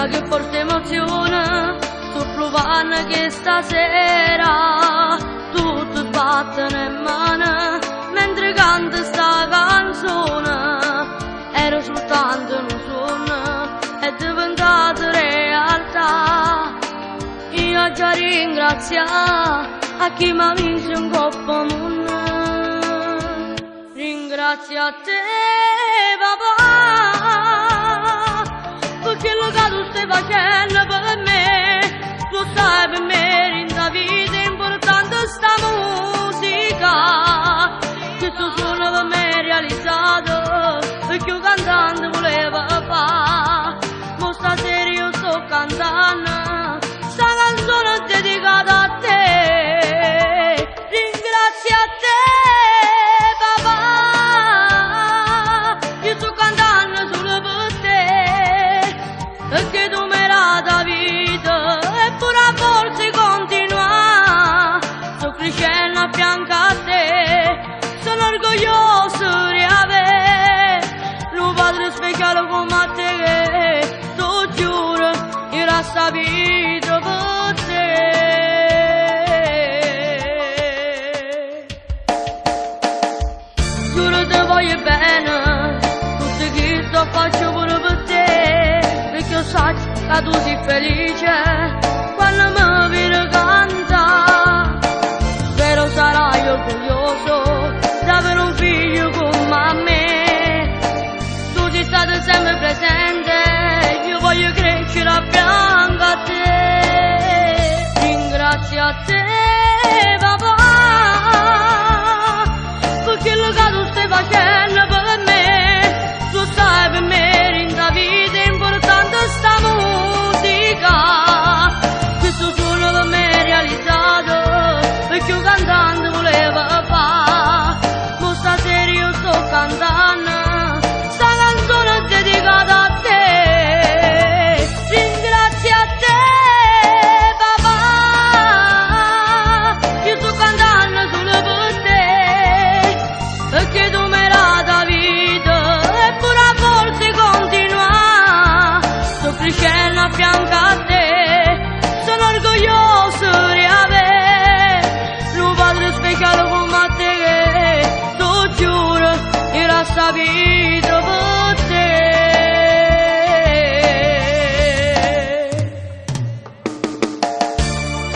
ma che forte emozione, sto provando che stasera tutto sbattono in mano mentre canto sta canzone. Ero soltanto un sogno, è diventato realtà. Io già ringrazio a chi mi ha vinto un coppo mondo. Ringrazio a te, papà, perché lo che tu stai facendo per me. Tu sai per me in la vita è importante sta musica. Questo suono per me è realizzato, perché io cantando volevo fare. Ma stasera io sto cantando sta canzone dedicata a te. Ringrazio a te, papà, io sto cantando solo per te, perché tu mi hai dato vita eppure a volte continua. Sto crescendo a fianco a te, sono orgoglioso di avere un padre speciale come a te. Tu giuro, io la sapito per te. Giuro te voglio bene, tutto che sto faccio pure per te, perché io so che tu sei felice quando mi vedi cantare. Spero sarai orgoglioso di avere un figlio come me. Tu sei stato sempre presente, io voglio crescere a fianco a te. Ringrazio a te, papà, perché lo che tu stai facendo per me. Tu sai per me in la vita è importante sta musica. Questo suono per me è realizzato, perché io cantando volevo fare. Ma stasera io sto cantando sta canzone dedicata a te. Ringrazio a te, papà, io sto cantando solo per te, perché tu mi hai dato vita eppure a volte continua. Sto crescendo a fianco a te, sono orgoglioso di avere un padre speciale come a te. Tu giuro, io la sapito per te.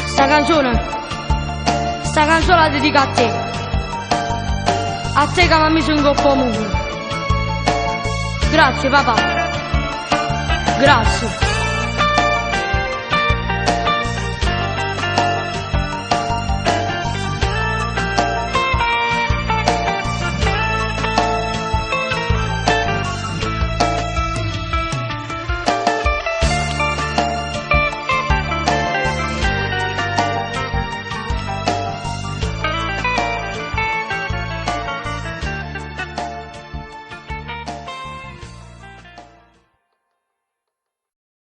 Sta canzone la dedico a te che mi ha messo in coppa mondo. Grazie papà, grazie.